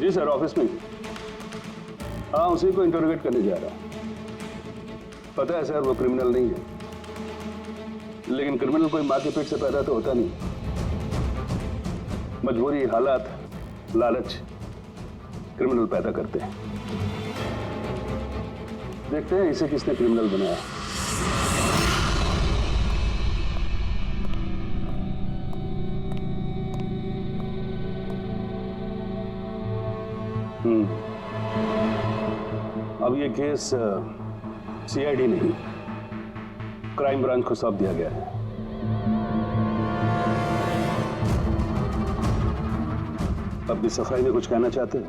जी sir, office में। हाँ, उसी को इंटरोगेट करने जा रहा। पता है सर, वो क्रिमिनल नहीं है, लेकिन क्रिमिनल कोई माँ के पेट से पैदा तो होता नहीं। मजबूरी, हालात, लालच क्रिमिनल पैदा करते हैं। देखते हैं इसे किसने क्रिमिनल बनाया। अब ये केस सीआईडी नहीं, क्राइम ब्रांच को सौंप दिया गया है। अब भी सफाई में कुछ कहना चाहते हैं?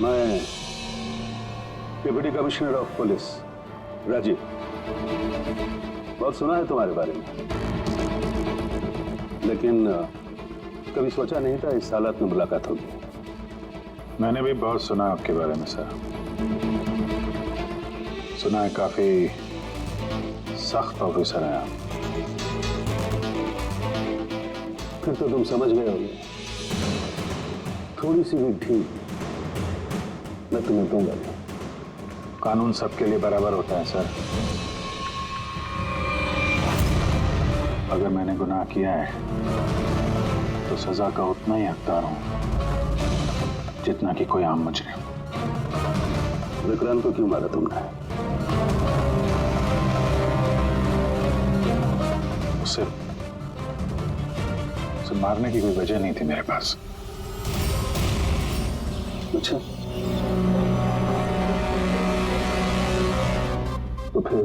मैं deputy commissioner of police Rajiv, बहुत सुना है तुम्हारे बारे में, लेकिन कभी सोचा नहीं था इस हालत में मुलाकात होगी। मैंने भी बहुत सुना आपके बारे में सर। सुना है काफी सख्त ऑफिसर हैं आप। फिर तो तुम समझ गए होगे, थोड़ी सी भी ढील मैं तुम्हें दूंगा नहीं। कानून सबके लिए बराबर होता है सर। अगर मैंने गुनाह किया है तो सजा का उतना ही हकदार हूं जितना कि कोई आम मुजरिम। विक्रांत को क्यों मारा तुमने? उसे मारने की कोई वजह नहीं थी मेरे पास। अच्छा, तो फिर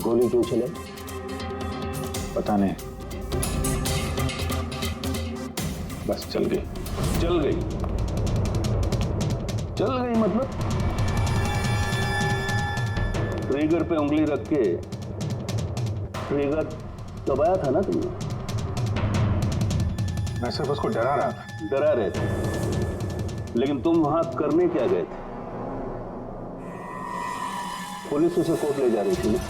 गोली क्यों चले? पता नहीं, बस चल गई। चल गई? चल गई मतलब? ट्रिगर पे उंगली रख के ट्रिगर दबाया था ना तुमने? मैं सिर्फ उसको डरा रहा था। डरा रहे थे, लेकिन तुम वहां करने क्या गए थे? पुलिस उसे कोर्ट ले जा रही थी ना?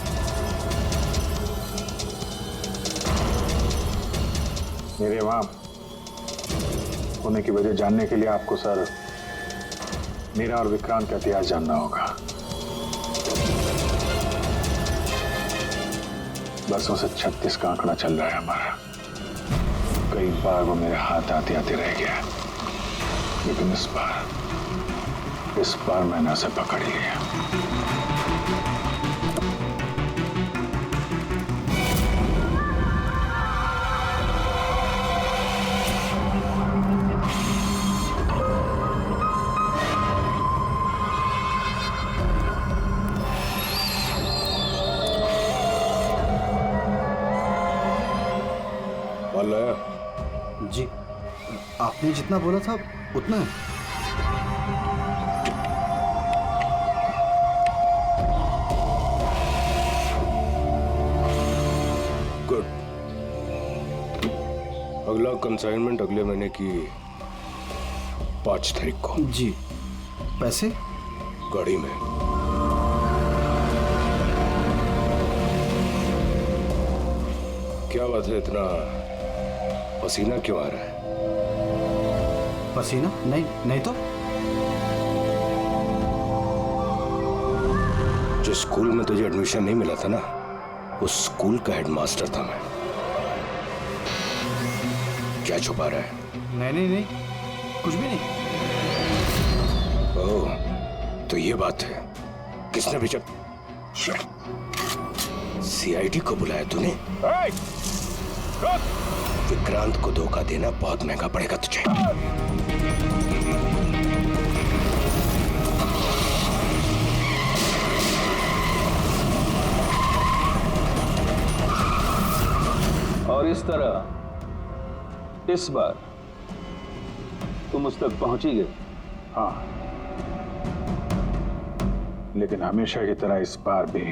मेरे वहां होने की वजह जानने के लिए आपको सर मेरा और विक्रांत का इतिहास जानना होगा। बरसों से 36 का आंकड़ा चल रहा है हमारा। कई बार वो मेरे हाथ आते आते रह गया, लेकिन इस बार मैंने उसे पकड़ लिया। जी, आपने जितना बोला था उतना है। गुड। अगला कंसाइनमेंट अगले महीने की 5 तारीख को। जी। पैसे? गाड़ी में। क्या बात है, इतना पसीना क्यों आ रहा है? पसीना? नहीं तो। जो स्कूल में तुझे एडमिशन नहीं मिला था ना, उस स्कूल का हेडमास्टर था मैं। क्या छुपा रहा है? नहीं, कुछ भी नहीं। ओह, तो ये बात है। किसने भेजा? सीआईडी को बुलाया तूने? विक्रांत को धोखा देना बहुत महंगा पड़ेगा तुझे। और इस तरह इस बार तुम उस तक पहुंच ही गए। हाँ, लेकिन हमेशा की तरह इस बार भी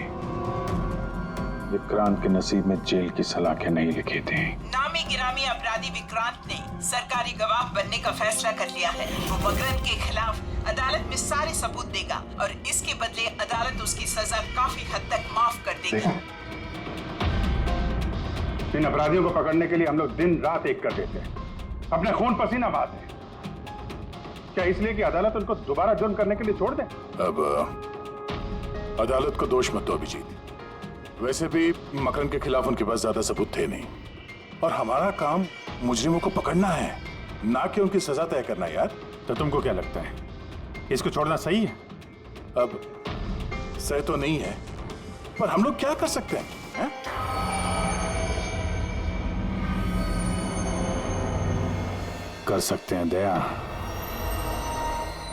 विक्रांत के नसीब में जेल की सलाखें नहीं लिखी थी। नामी गिरामी अपराधी विक्रांत ने सरकारी गवाह बनने का फैसला कर लिया है। वो मगरन के खिलाफ अदालत में सारे सबूत देगा और इसके बदले अदालत उसकी सजा काफी हद तक माफ कर देगी। इन अपराधियों को पकड़ने के लिए हम लोग दिन रात एक कर देते हैं, अपने खून पसीना बहाते हैं। क्या इसलिए कि अदालत उनको दोबारा जुर्म करने के लिए छोड़ दे? अब अदालत को दोष मत दो अभिजीत। वैसे भी मकरन के खिलाफ उनके पास ज्यादा सबूत थे नहीं, और हमारा काम मुजरिमों को पकड़ना है, ना कि उनकी सजा तय करना। यार तो तुमको क्या लगता है, इसको छोड़ना सही है? अब सही तो नहीं है, पर हम लोग क्या कर सकते हैं, हैं? कर सकते हैं दया,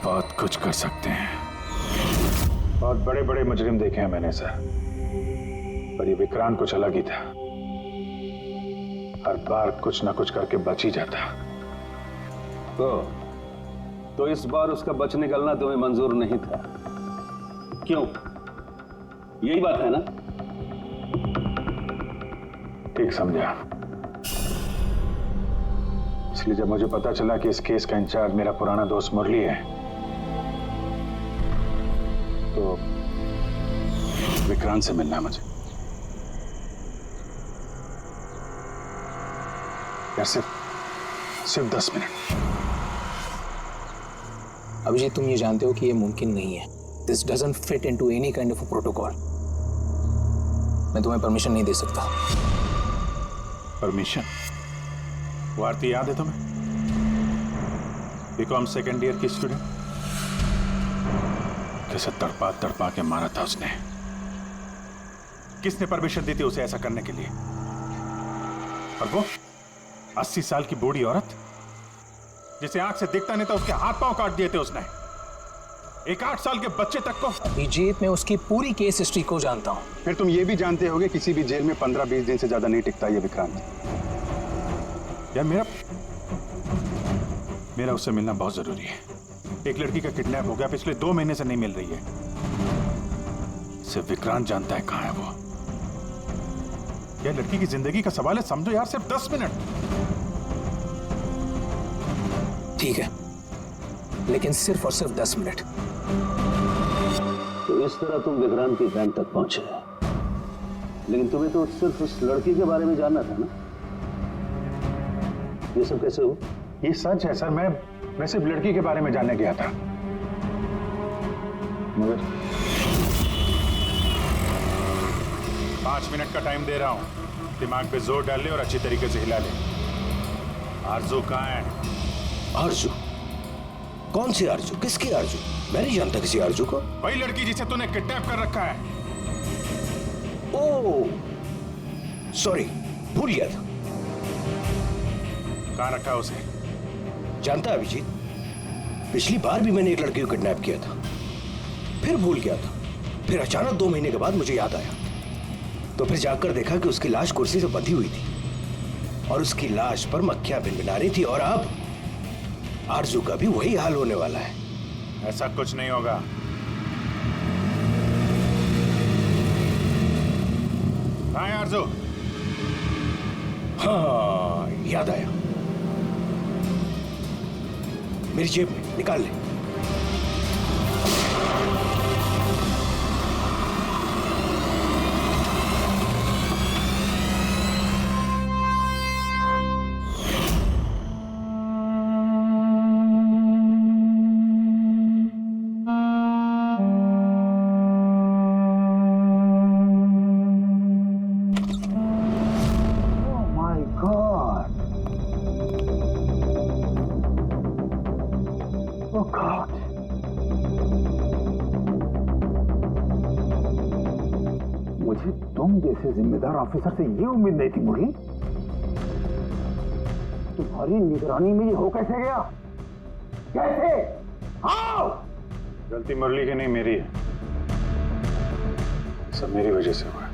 बहुत कुछ कर सकते हैं। बहुत बड़े बड़े मुजरिम देखे हैं मैंने सर, पर ये विक्रांत कुछ अलग ही था। हर बार कुछ ना कुछ करके बच ही जाता। तो इस बार उसका बच निकलना तुम्हें मंजूर नहीं था, क्यों? यही बात है ना? ठीक समझा। इसलिए जब मुझे पता चला कि इस केस का इंचार्ज मेरा पुराना दोस्त मुरली है, तो विक्रांत से मिलना है मुझे। यार सिर्फ 10 मिनट। अभिजीत, तुम ये जानते हो कि ये मुमकिन नहीं है। This doesn't fit into any kind of protocol. मैं तुम्हें परमिशन नहीं दे सकता। परमिशन? वो आरती याद है तुम्हें? बीकॉम सेकेंड ईयर की स्टूडेंट, कैसे तड़पा तड़पा के मारा था उसने। किसने परमिशन दी थी उसे ऐसा करने के लिए? और वो 80 साल की बूढ़ी औरत जिसे आंख से दिखता नहीं था, उसके हाथ पांव काट दिए थे उसने। एक 8 साल के बच्चे तक को। अभिजीत, मैं उसकी पूरी केस हिस्ट्री को जानता हूं। फिर तुम ये भी जानते होगे किसी भी जेल में 15-20 दिन से ज्यादा नहीं टिकता ये विक्रांत। यार मेरा उससे मिलना बहुत जरूरी है। एक लड़की का किडनैप हो गया, पिछले 2 महीने से नहीं मिल रही है। सिर्फ विक्रांत जानता है कहां है वो। यह लड़की की जिंदगी का सवाल है, समझो यार, सिर्फ 10 मिनट। ठीक है, लेकिन सिर्फ और सिर्फ 10 मिनट। तो इस तरह तुम विक्रांत की कैंप तक पहुंचे, लेकिन तुम्हें तो सिर्फ उस लड़की के बारे में जानना था ना? ये सब कैसे हो? ये सच है सर, मैं सिर्फ लड़की के बारे में जानने गया था। मगर 5 मिनट का टाइम दे रहा हूं, दिमाग पे जोर डाल ले और अच्छी तरीके से हिला ले। आरजू कहाँ है? आरजू? कौन सी आरजू? किसकी आरजू? मैं नहीं जानता किसी आरजू को। वही लड़की जिसे तूने किडनैप कर रखा है। ओह सॉरी, भूल गया था। कहाँ रखा उसे? जानता है अभिजीत, पिछली बार भी मैंने एक लड़की को किडनैप किया था, फिर भूल गया था। फिर अचानक 2 महीने के बाद मुझे याद आया, तो फिर जाकर देखा कि उसकी लाश कुर्सी से बंधी हुई थी और उसकी लाश पर मक्खियां भिनभिना रही थी। और अब आरजू का भी वही हाल होने वाला है। ऐसा कुछ नहीं होगा। कहाँ है आरजू? हाँ, याद आया, मेरी जेब में, निकाल ले। मुझे तुम जैसे जिम्मेदार ऑफिसर से ये उम्मीद नहीं थी मुरली। तुम्हारी निगरानी में ये हो कैसे गया? कैसे? हाउ? गलती मुरली की नहीं, मेरी है। सब मेरी वजह से हुआ।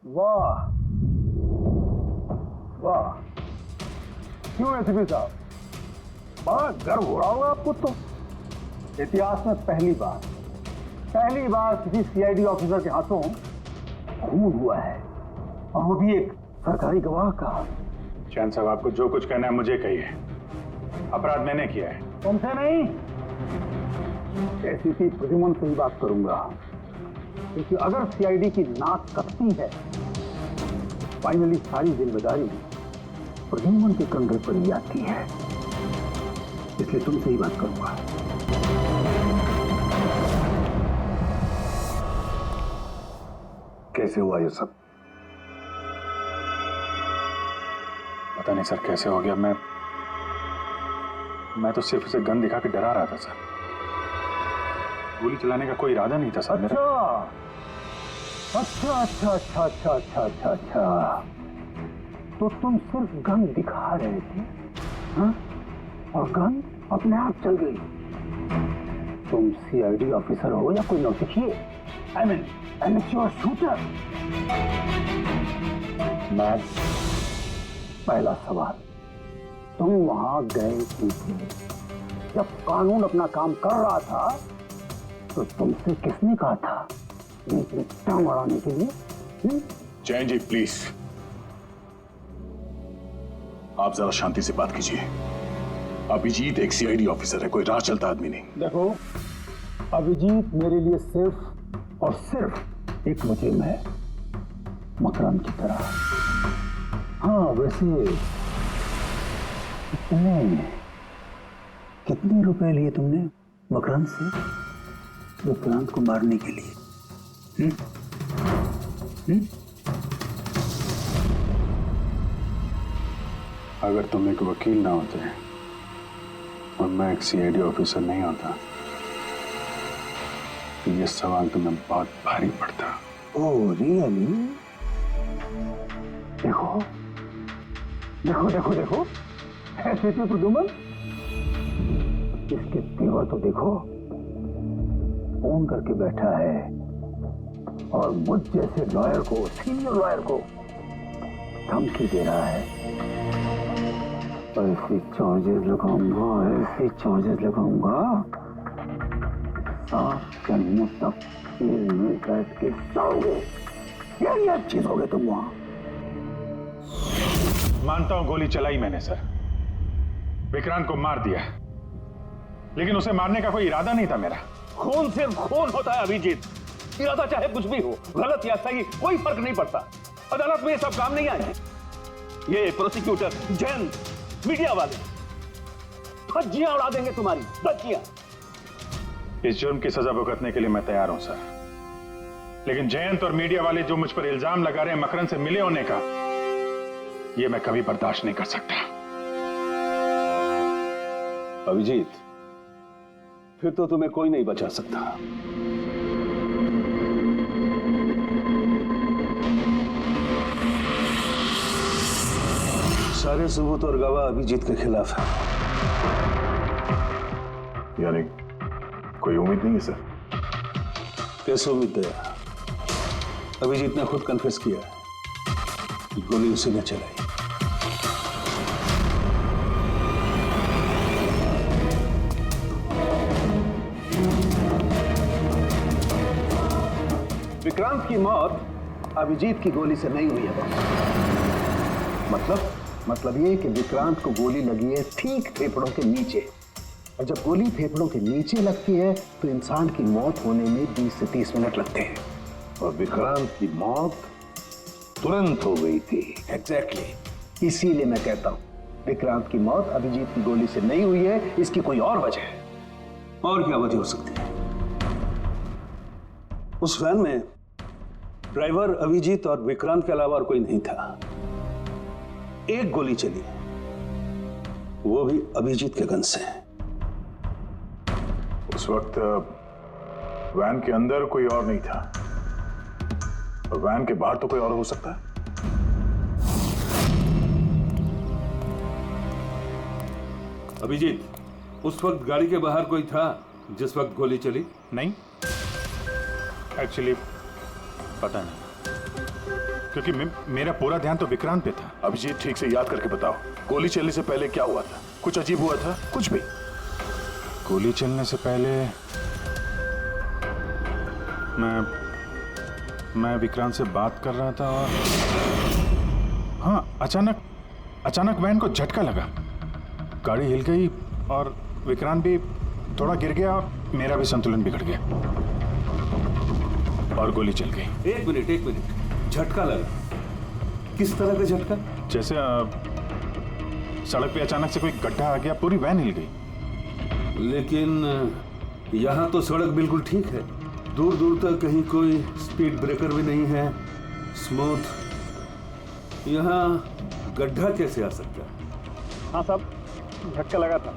वाह वाह, क्यों एसपी साहब, बड़ा गर्व हो रहा होगा आपको। तो इतिहास में पहली बार किसी सीआईडी ऑफिसर के हाथों खून हुआ है, और वो भी एक सरकारी गवाह का। चैन साहब, आपको जो कुछ कहना है मुझे कहिए। अपराध मैंने किया है। तुमसे नहीं, एसीपी प्रद्युमन से ही बात करूंगा। क्योंकि अगर सीआईडी की नाक कटती है, फाइनली सारी जिम्मेदारी प्रद्युम्न के कंधे पर ही आती है। इसलिए तुमसे ही बात करूंगा। कैसे हुआ ये सब? पता नहीं सर कैसे हो गया। मैं तो सिर्फ उसे गन दिखा के डरा रहा था सर। गोली चलाने का कोई इरादा नहीं था सर मेरा। अच्छा। तो तुम सिर्फ गन दिखा रहे थे, हाँ? और गन अपने आप चल गई। तुम सीआईडी ऑफिसर हो या कोई नौसिखिए? I mean amateur shooter. मैं पहला सवाल, तुम वहां गए क्यों थे? जब कानून अपना काम कर रहा था तो तुमसे किसने कहा था टांग अड़ाने के लिए? जैन जी प्लीज, आप जरा शांति से बात कीजिए। अभिजीत एक सीआईडी ऑफिसर है, कोई राह चलता आदमी नहीं। देखो, अभिजीत मेरे लिए सिर्फ और सिर्फ एक मुजरिम है, मकरंद की तरह। हाँ, वैसे कितने रुपए लिए तुमने मकरंद से विक्रांत को मारने के लिए? अगर तुम एक वकील ना होते और मैं एक सीआईडी ऑफिसर नहीं होता तो ये सवाल तुम्हें बहुत भारी पड़ता। Oh really? देखो ऐसे थे प्रद्युम्न। इसके तेवर तो देखो, फोन करके बैठा है और मुझ जैसे लॉयर को, सीनियर लॉयर को धमकी दे रहा है। ऐसे चार्जेस लगाऊंगा सात जन्मों तक जेल में बैठ के सोओगे। क्या चीज होगे तुम वहां? मानता हूं गोली चलाई मैंने सर, विक्रांत को मार दिया, लेकिन उसे मारने का कोई इरादा नहीं था मेरा। खून सिर्फ खून होता है अभिजीत। इरादा चाहे कुछ भी हो, गलत या सही कोई फर्क नहीं पड़ता। अदालत में ये सब काम नहीं आए। ये प्रोसिक्यूटर, जैन, मीडिया वाले धज्जियां उड़ा देंगे तुम्हारी, धज्जियां। इस जुर्म की सजा भुगतने के लिए मैं तैयार हूं सर, लेकिन जयंत और मीडिया वाले जो मुझ पर इल्जाम लगा रहे हैं मकरंद से मिले होने का, यह मैं कभी बर्दाश्त नहीं कर सकता। अभिजीत, फिर तो तुम्हें कोई नहीं बचा सकता। सारे सबूत और गवाह अभिजीत के खिलाफ है। यानी कोई उम्मीद नहीं है सर? कैसे उम्मीद है? अभिजीत ने खुद कन्फेस किया है कि गोली उसी ने चलाई। विक्रांत की मौत अभिजीत की गोली से नहीं हुई है। मतलब ये कि विक्रांत को गोली लगी है ठीक फेफड़ों के नीचे, और जब गोली फेफड़ों के नीचे लगती है तो इंसान की मौत होने में 20 से 30 मिनट लगते हैं। और विक्रांत की मौत तुरंत हो गई थी। एग्जैक्टली। इसीलिए मैं कहता हूं विक्रांत की मौत अभिजीत की गोली से नहीं हुई है, इसकी कोई और वजह है। और क्या वजह हो सकती है? उस वैन में ड्राइवर अभिजीत और विक्रांत के अलावा और कोई नहीं था। एक गोली चली, वो भी अभिजीत के गन से। उस वक्त वैन के अंदर कोई और नहीं था, और वैन के बाहर तो कोई और हो सकता है। अभिजीत, उस वक्त गाड़ी के बाहर कोई था जिस वक्त गोली चली? नहीं, एक्चुअली पता नहीं, क्योंकि मेरा पूरा ध्यान तो विक्रांत पे था। अभिजीत, ठीक से याद करके बताओ, गोली चलने से पहले क्या हुआ था? कुछ अजीब हुआ था? कुछ भी? गोली चलने से पहले मैं विक्रांत से बात कर रहा था और हाँ, अचानक वैन को झटका लगा, गाड़ी हिल गई और विक्रांत भी थोड़ा गिर गया और मेरा भी संतुलन बिगड़ गया। और गोली चल गई। एक मिनट, झटका लगा। किस तरह का झटका? जैसे सड़क पे अचानक से कोई गड्ढा आ गया, पूरी वैन हिल गई। लेकिन यहाँ तो सड़क बिल्कुल ठीक है, दूर दूर तक कहीं कोई स्पीड ब्रेकर भी नहीं है, स्मूथ। यहाँ गड्ढा कैसे आ सकता है? हाँ साहब, झटका लगा था।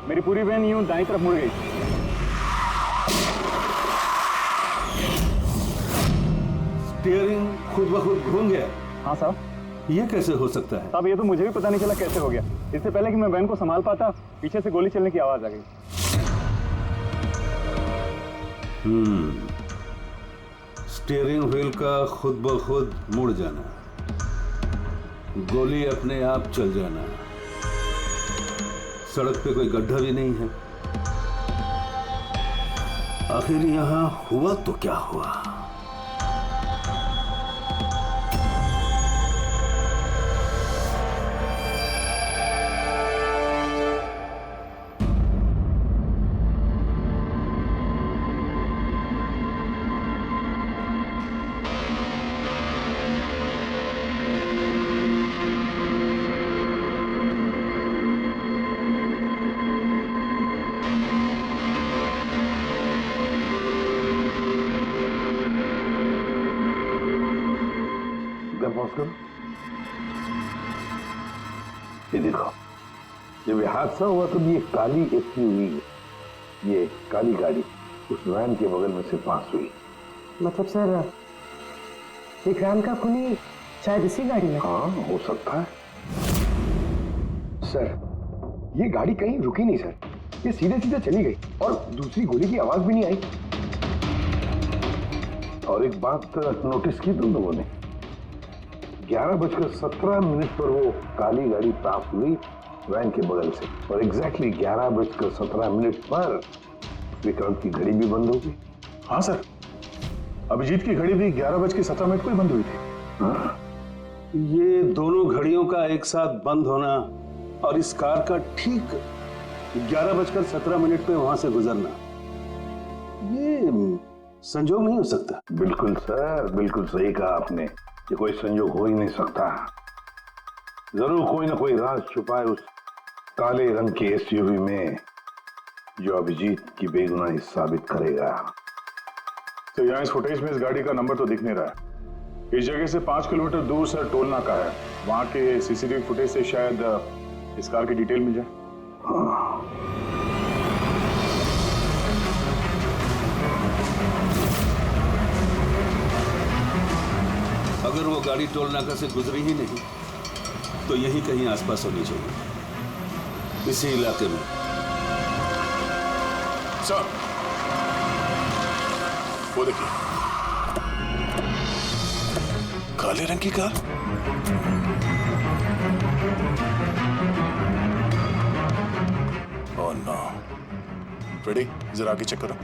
मेरी पूरी वैन यूं दाईं तरफ मुड़ गई। स्टीयरिंग खुद ब खुद घूम गया? हाँ साहब। ये कैसे हो सकता है? साहब ये तो मुझे भी पता नहीं चला कैसे हो गया। इससे पहले कि मैं वैन को संभाल पाता, पीछे से गोली चलने की आवाज आ गई। स्टीयरिंग व्हील का खुद ब खुद मुड़ जाना, गोली अपने आप चल जाना, सड़क पे कोई गड्ढा भी नहीं है। आखिर यहां हुआ तो क्या हुआ? ये देखो, जब ये हादसा हुआ तो ये काली एसयूवी, ये काली गाड़ी उस वैन के बगल में से पास हुई। मतलब सर, विक्रांत का खूनी शायद इसी गाड़ी में? हाँ, हो सकता है। सर, ये गाड़ी कहीं रुकी नहीं सर, ये सीधे सीधे चली गई और दूसरी गोली की आवाज भी नहीं आई। और एक बात नोटिस की तुम लोगों ने, 11:17 पर वो काली गाड़ी पास हुई वैन के बगल से, और एग्जैक्टली 11:17 पर विक्रांत की घड़ी भी बंद हो गई। हाँ सर, अभिजीत की घड़ी भी 11:17 को ही बंद हुई थी। हाँ? ये दोनों घड़ियों का एक साथ बंद होना और इस कार का ठीक 11:17 पे वहां से गुजरना, ये संजोग नहीं हो सकता। बिल्कुल सर, बिल्कुल सही कहा आपने, ये कोई संजोग हो ही नहीं सकता। जरूर कोई ना कोई राज छुपा है उस काले रंग के एसयूवी में, जो अभिजीत की बेगुनाही साबित करेगा। तो यहाँ इस फुटेज में इस गाड़ी का नंबर तो दिख नहीं रहा है। इस जगह से 5 किलोमीटर दूर सर टोल नाका है, वहां के सीसीटीवी फुटेज से शायद इस कार की डिटेल मिल जाए। हाँ। अगर वो गाड़ी टोल नाका से गुजरी ही नहीं तो यहीं कहीं आसपास होनी चाहिए, इसी इलाके में। सर, वो देखिए, काले रंग की कार। Oh no. फ्रेडी, जरा आगे चेक करो।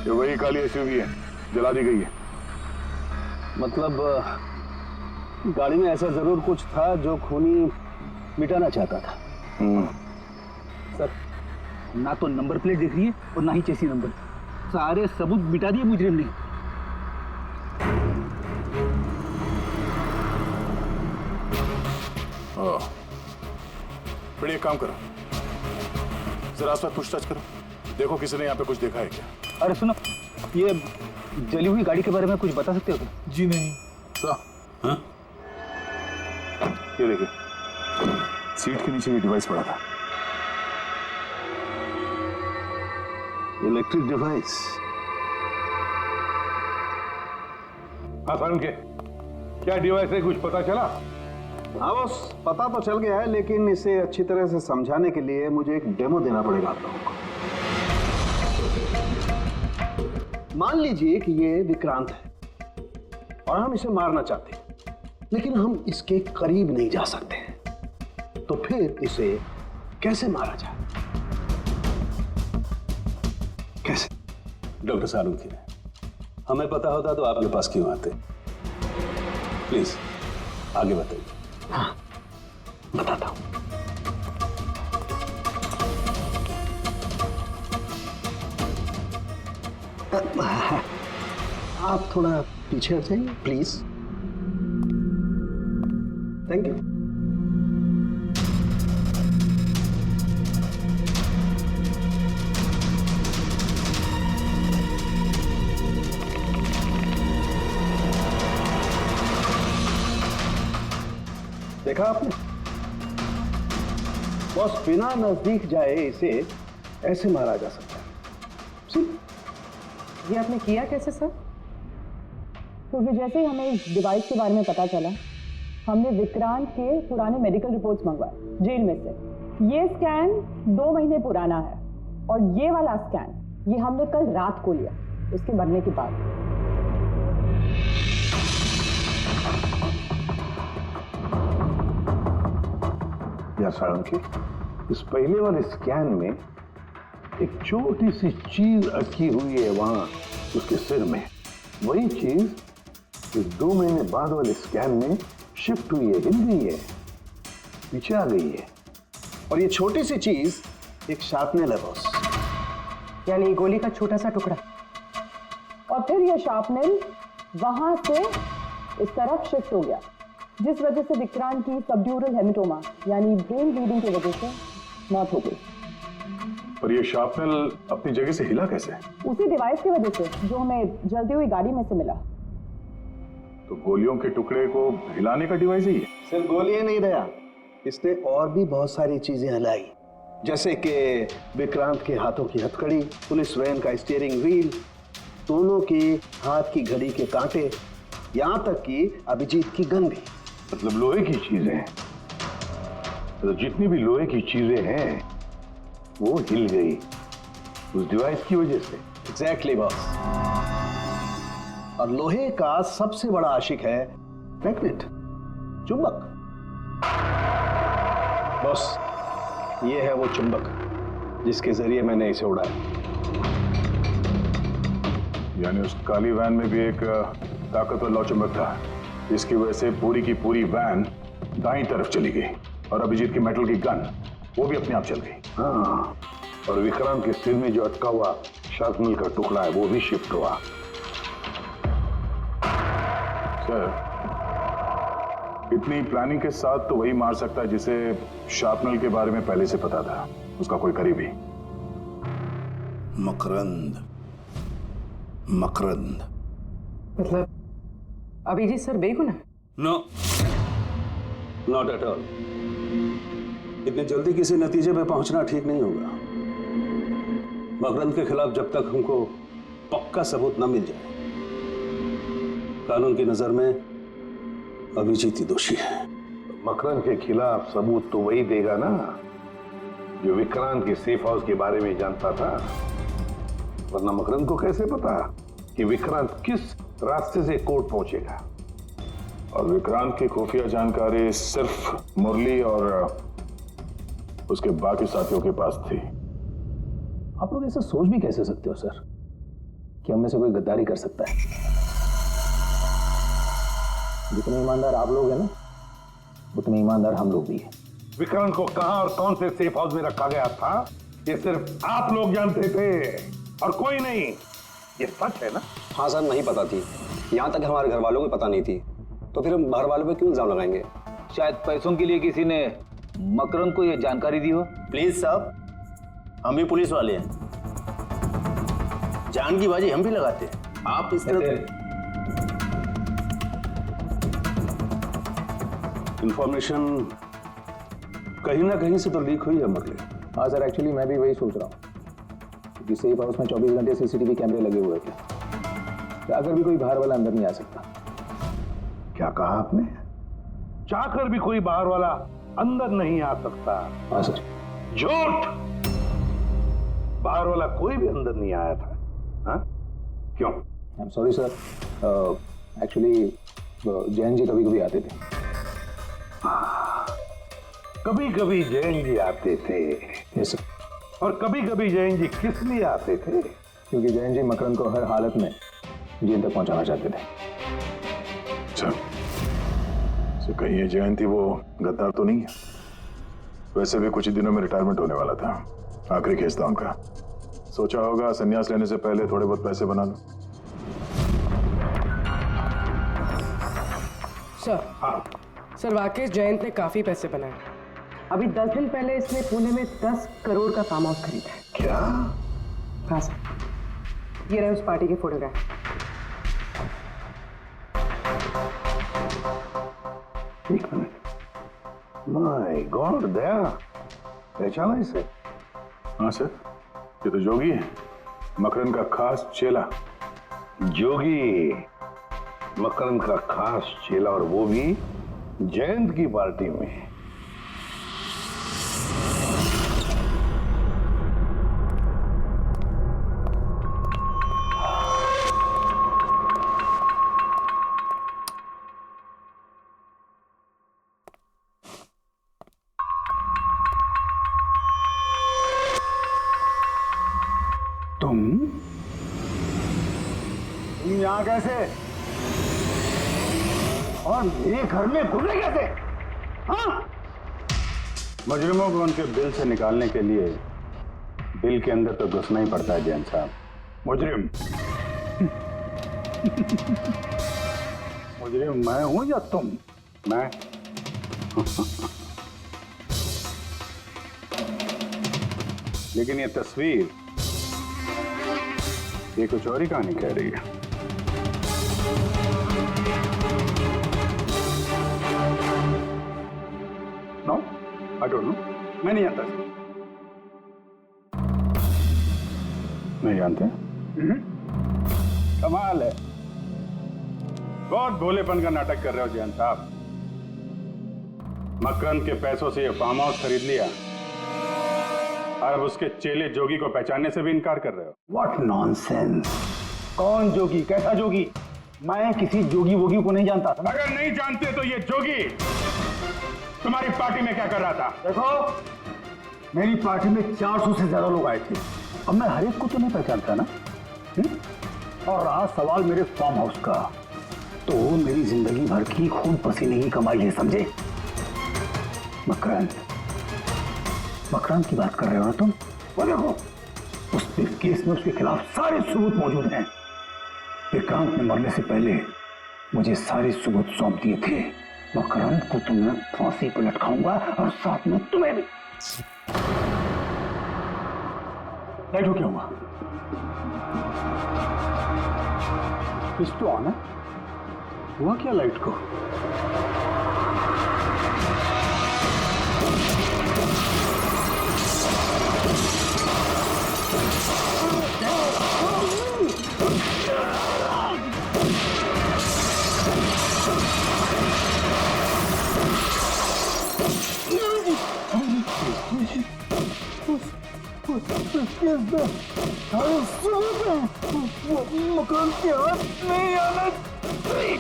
ये वही काली एसयूवी है, जला दी गई है। मतलब गाड़ी में ऐसा जरूर कुछ था जो खूनी मिटाना चाहता था। सर, ना तो नंबर प्लेट दिख रही है और ना ही चेसी नंबर, सारे सबूत मिटा दिए मुजरिम ने। फ्रेडी, एक काम करो, जरा आसपास पूछताछ करो, देखो किसी ने यहाँ पे कुछ देखा है क्या। अरे सुनो, ये जली हुई गाड़ी के बारे में कुछ बता सकते हो क्या? जी नहीं। हाँ? ये देखिए, सीट के नीचे ये डिवाइस पड़ा था। Electric device. हाँ सारुण के, क्या डिवाइस है, कुछ पता चला? हाँ बस, पता तो चल गया है, लेकिन इसे अच्छी तरह से समझाने के लिए मुझे एक डेमो देना पड़ेगा आप लोगों को। मान लीजिए कि ये विक्रांत है और हम इसे मारना चाहते हैं, लेकिन हम इसके करीब नहीं जा सकते हैं, तो फिर इसे कैसे मारा जाए? कैसे? डॉक्टर सारुंखी, हमें पता होता तो आपके पास क्यों आते? प्लीज आगे बताइए। हाँ, बताता हूं। आप थोड़ा पीछे हट जाइए प्लीज। Thank you. देखा आपने बॉस, बिना नजदीक जाए इसे ऐसे मारा जा सकता है। ये आपने किया कैसे सर? क्योंकि जैसे ही हमें इस डिवाइस के बारे में पता चला, हमने विक्रांत के पुराने मेडिकल रिपोर्ट्स मंगवाए जेल में से। ये स्कैन 2 महीने पुराना है और ये वाला स्कैन ये हमने कल रात को लिया उसके मरने के बाद। या सारंगी, इस पहले वाले स्कैन में एक छोटी सी चीज अटकी हुई है वहां उसके सिर में। वही चीज इस 2 महीने बाद वाले स्कैन में शिफ्ट हुई है, हिल गई है, पीछे आ गई है। और ये छोटी सी चीज एक शार्पनेल है बॉस, यानी गोली का छोटा सा टुकड़ा। और फिर ये शार्पनेल वहां से इस तरफ शिफ्ट हो गया, जिस वजह से विक्रांत की सबड्यूरल हेमेटोमा यानी ब्रेन ब्लीडिंग की वजह से मौत हो गई। और ये शार्पनेल अपनी जगह से हिला कैसे? उसी डिवाइस की वजह से जो हमें जलती हुई गाड़ी में से मिला। तो गोलियों के टुकड़े को हिलाने का डिवाइस ही है? सिर्फ गोलियां नहीं रहा, इसने और भी बहुत सारी चीजें हिलाई, जैसे कि विक्रांत के हाथों की हथकड़ी, पुलिस वैन का स्टीयरिंग व्हील, दोनों के हाथ की घड़ी के कांटे, यहां तक कि अभिजीत की गन भी। मतलब लोहे की चीजें, तो जितनी भी लोहे की चीजें हैं वो हिल गई उस डिवाइस की वजह से। Exactly boss. और लोहे का सबसे बड़ा आशिक है मैग्नेट, चुंबक। बॉस, ये है वो चुंबक जिसके जरिए मैंने इसे उड़ाया। यानी उस काली वैन में भी एक ताकतवर लौ चुंबक था, जिसकी वजह से पूरी की पूरी वैन दाईं तरफ चली गई और अभिजीत की मेटल की गन वो भी अपने आप चल गई। हाँ, और विक्रांत के सिर में जो अटका हुआ शार्पनेल का टुकड़ा है वो भी शिफ्ट हुआ। सर, इतनी प्लानिंग के साथ तो वही मार सकता है जिसे शार्पनेल के बारे में पहले से पता था, उसका कोई करीबी। मकरंद, मकरंद मतलब अभिजीत सर बेगुनाह? No, not at all. इतनी जल्दी किसी नतीजे पे पहुंचना ठीक नहीं होगा। मकरंद के खिलाफ जब तक हमको पक्का सबूत न मिल जाए, कानून की नजर में अभिजीत ही दोषी है। मकरंद के खिलाफ सबूत तो वही देगा ना जो विक्रांत के सेफ हाउस के बारे में जानता था, वरना मकरंद को कैसे पता कि विक्रांत किस रास्ते से कोर्ट पहुंचेगा। और विक्रांत की खुफिया जानकारी सिर्फ मुरली और उसके बाकी साथियों के पास थी। आप लोग ऐसा सोच भी कैसे सकते हो सर कि हम में से कोई गद्दारी कर सकता है? जितने ईमानदार आप लोग हैं ना, उतने ईमानदार हम लोग भी हैं। विक्रांत को कहां और कौन से सेफ हाउस में रखा गया था ये सिर्फ आप लोग जानते थे और कोई नहीं। ये सच है ना? हाँ सर, नहीं पता थी। यहाँ तक हमारे घर वालों को पता नहीं थी, तो फिर हम बाहर वालों पे क्यों इल्जाम लगाएंगे? शायद पैसों के लिए किसी ने मकरंद को यह जानकारी दी हो। प्लीज साहब, हम भी पुलिस वाले हैं, जान की बाजी हम भी लगाते हैं। आप इस तरह इंफॉर्मेशन कहीं ना कहीं से तो लीक हुई है मुरली। हाँ सर, एक्चुअली मैं भी वही सोच रहा हूँ, क्योंकि सेफ हाउस में 24 घंटे सीसीटीवी कैमरे लगे हुए थे, अगर भी कोई बाहर वाला अंदर नहीं आ सकता। क्या कहा आपने? चाहकर भी कोई बाहर वाला अंदर नहीं आ सकता? हाँ सर। झूठ! बाहर वाला कोई भी अंदर नहीं आया था। हाँ? क्यों? I am sorry sir, actually Jain ji कभी कभी आते थे। कभी कभी जैन जी आते थे? Yes sir. और कभी कभी जैन जी किस लिए आते थे? क्योंकि जैन जी मकरंद को हर हालत में जेल तक पहुंचाना चाहते थे। अच्छा, तो कहीं ये जयंती वो गद्दार तो नहीं है? वैसे भी कुछ ही दिनों में रिटायरमेंट होने वाला था, आखिरी केस था उनका। सोचा होगा संन्यास लेने से पहले थोड़े बहुत पैसे बना लो। सर, सर राकेश जयंत ने काफी पैसे बनाए। अभी 10 दिन पहले इसने पुणे में 10 करोड़ का फार्म हाउस खरीदा है। क्या? हाँ सर, ये रहे उस पार्टी के फोटोग्राफ। एक मिनट, माय गॉड, दया पहचाना इसे? हाँ सर, ये तो जोगी है, मकरंद का खास चेला। जोगी मकरंद का खास चेला, और वो भी जयंत की पार्टी में। तुम यहाँ कैसे और मेरे घर में घुसे कैसे? हाँ, मुजरिमों को उनके बिल से निकालने के लिए बिल के अंदर तो घुसना ही पड़ता है जयंत साहब। मुजरिम मुजरिम मैं हूं या तुम? मैं लेकिन ये तस्वीर, ये कुछ और ही कहानी कह रही है। नो, आई डोंट नो, मैं नहीं जानता। नहीं जानते? कमाल है, बहुत भोलेपन का नाटक कर रहे हो जयंत साहब। मकरंद के पैसों से ये फार्म हाउस खरीद लिया और अब उसके चेले जोगी को पहचानने से भी इनकार कर रहे हो। What nonsense! कौन जोगी? कैसा जोगी? मैं किसी जोगी वोगी को नहीं जानता। अगर नहीं जानते तो ये जोगी तुम्हारी पार्टी में क्या कर रहा था? देखो, मेरी पार्टी में 400 से ज्यादा लोग आए थे। अब मैं हर एक को तो नहीं पहचानता ना। और रहा सवाल मेरे फार्म हाउस का, तो मेरी जिंदगी भर की खून पसीने की कमाई है, समझे? मकरंद की बात कर रहे हो ना तुम? वो देखो, उस केस में उसके खिलाफ सारे सबूत मौजूद हैं। विक्रांत ने मरने से पहले मुझे सारे सबूत सौंप दिए थे। मकरंद को तो मैं फांसी पर लटकाऊंगा और साथ में तुम्हें भी। लाइट हो क्या हुआ? स्विच तो ऑन है, हुआ क्या लाइट को? मकान के हाथ नहीं आना चाहिए।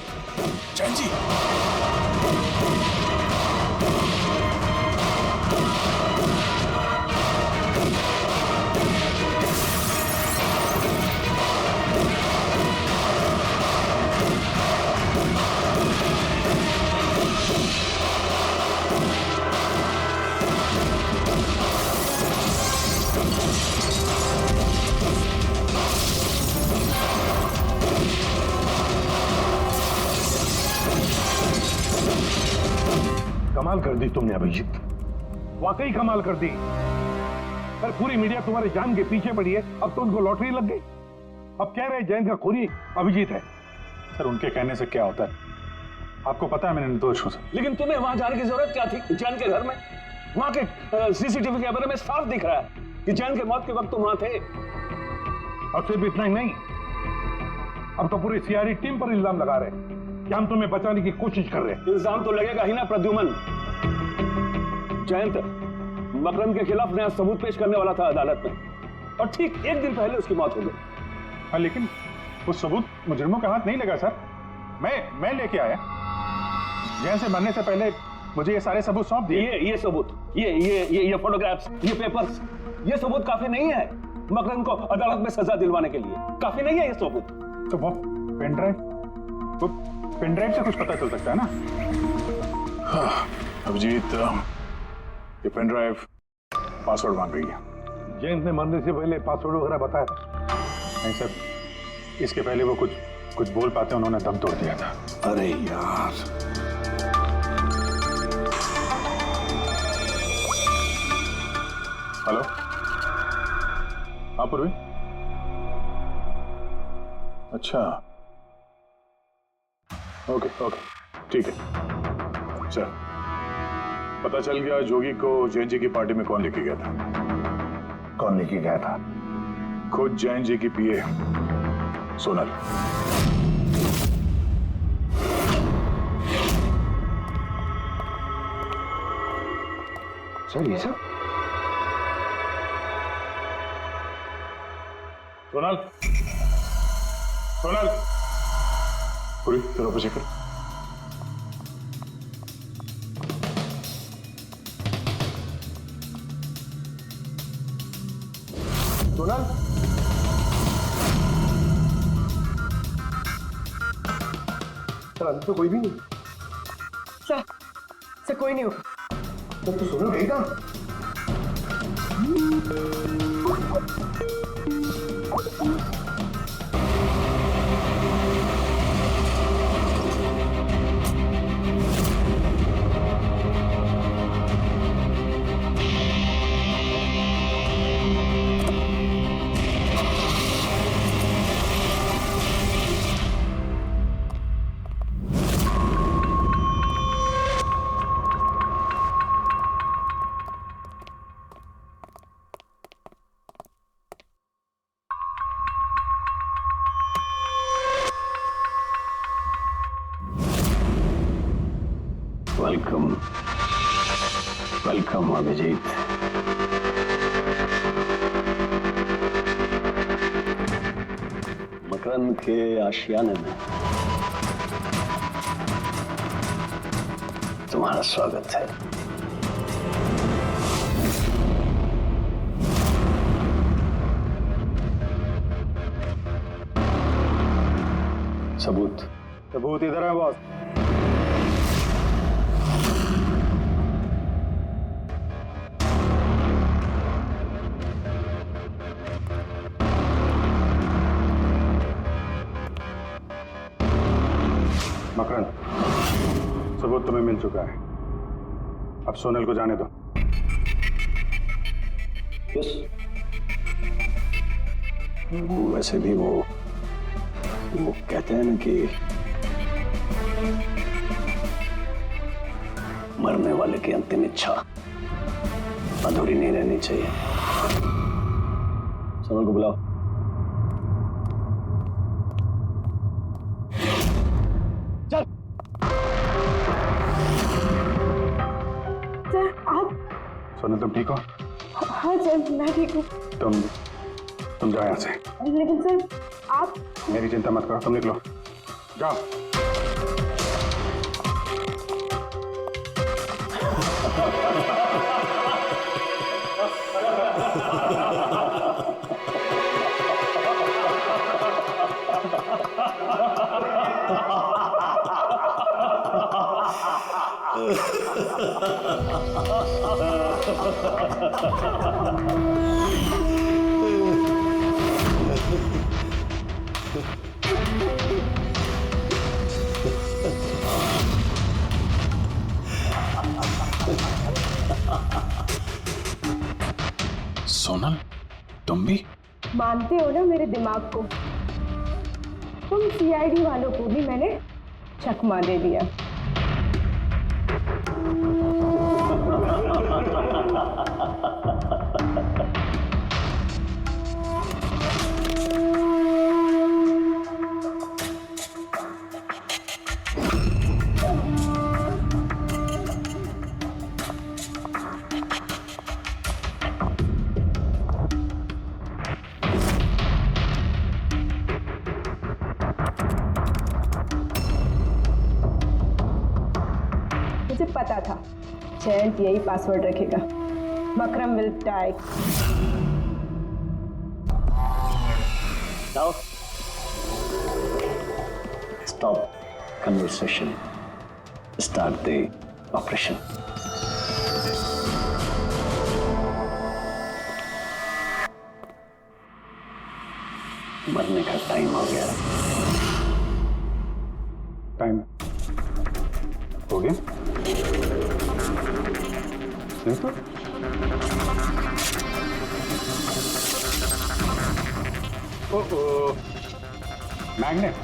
जी कमाल कर दी तुमने अभिजीत, वाकई कमाल कर दी। पर पूरी मीडिया तुम्हारे जान के पीछे पड़ी है, अब तो उनको लॉटरी लग गई। अब कह रहे जयंत का खूनी अभिजीत है। सर, उनके कहने से क्या होता है? आपको पता है मैं निर्दोष हूं सर। लेकिन तुम्हें वहां जाने की जरूरत क्या थी? जैन के घर में, वहां के सीसीटीवी कैमरे में साफ दिख रहा है कि जैन के मौत के वक्त तुम वहां थे। और सिर्फ इतना ही नहीं, अब तो पूरी सीआईडी टीम पर इल्जाम लगा रहे हैं कि हम तुम्हें बचाने की कोशिश कर रहे हैं। इल्जाम तो लगेगा ही ना प्रद्युमन। जयंत मकरंद के खिलाफ नया सबूत पेश करने वाला था अदालत में, और ठीक एक दिन पहले उसकी मौत हो गई। हाँ, लेकिन वो सबूत मुजरिमों का हाथ नहीं लगा सर। मैं लेके आया। जैन से मरने से पहले मुझे ये सारे सबूत सौंप दिए। ये सबूत, ये फोटोग्राफ्स, ये पेपर्स, ये सबूत काफी नहीं है मकरंद को अदालत में सजा दिलवाने के लिए। काफी नहीं है ये सबूत। तो पेन ड्राइव? तो पेन ड्राइव से कुछ पता चल सकता है ना? हाँ, अभिजीत, ये पेन ड्राइव पासवर्ड मांग रही है। जयंत ने मरने से पहले पासवर्ड वगैरह बताया था? नहीं सर, इसके पहले वो कुछ बोल पाते उन्होंने दम तोड़ दिया था। अरे यार, हेलो, हाँ पूर्वी। अच्छा, ओके ओके, ठीक है। चल, पता चल गया जोगी को जैन जी की पार्टी में कौन लेके गया था। कौन लेके गया था? खुद जैन जी की पीए सोनल। सर ये सब? सोनल, सोनल, पूरी तेरा ऊपर चेक कर। सोनल, सर अंदर तो कोई भी नहीं। सर कोई नहीं होगा। तो सोनल गई कहाँ? वेलकम अभिजीत। मकरंद के आशियाने में तुम्हारा स्वागत है। सबूत इधर है बॉस। मकरंद, सबूत तुम्हें मिल चुका है, अब सोनल को जाने दो। वैसे भी वो कहते हैं ना कि मरने वाले की अंतिम इच्छा अधूरी नहीं रहनी चाहिए। सोनल को बुलाओ। सोनल तुम ठीक हो? हाँ सर, मैं ठीक हूँ। तुम जाओ यहाँ से। लेकिन सर आप। मेरी चिंता मत करो, तुम निकलो, जाओ। सोनल, तुम भी मानते हो ना मेरे दिमाग को? तुम सीआईडी वालों को भी मैंने चकमा दे दिया। मुझे पता था जयंत यही पासवर्ड रखेगा। मकरम विल डाई। जाओ। stop conversation. Start the operation. मरने का टाइम हो गया। टाइम हो गया? नहीं तो मैग्नेट,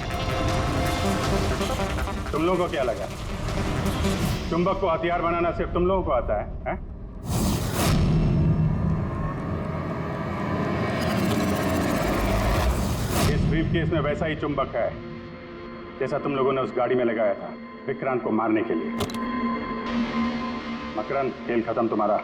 तुम लोगों को क्या लगा चुंबक को हथियार बनाना सिर्फ तुम लोगों को आता है? इस ब्रीफकेस में वैसा ही चुंबक है जैसा तुम लोगों ने उस गाड़ी में लगाया था विक्रांत को मारने के लिए। मकरंद, खेल खत्म तुम्हारा।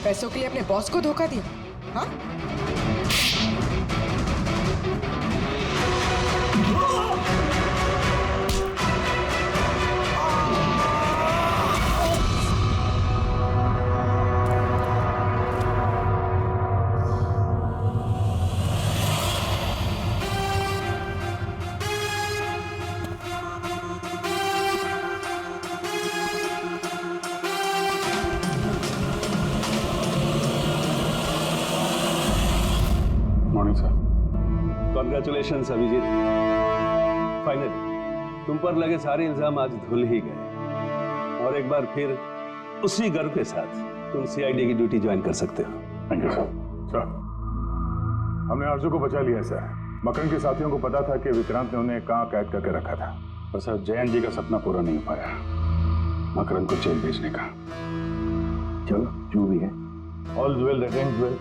पैसों के लिए अपने बॉस को धोखा दिया? हाँ? Morning sir. Congratulation Abhijeet, finally तुम पर लगे सारे इल्जाम आज धुल ही गए और एक बार फिर उसी गर्व के साथ तुम सीआईडी की ड्यूटी ज्वाइन कर सकते हो। Thank you sir. सर, हमने आरजू को बचा लिया सर। मकरंद के साथियों को पता था कि विक्रांत ने उन्हें कहाँ कैद करके रखा था, पर सर जयंत जी का सपना पूरा नहीं हो पाया मकरंद को जेल भेजने का। चलो जो भी है, all is well that ends well.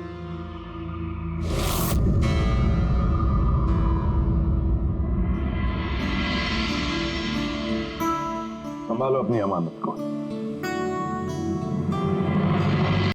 संभालो अपनी अमानत को।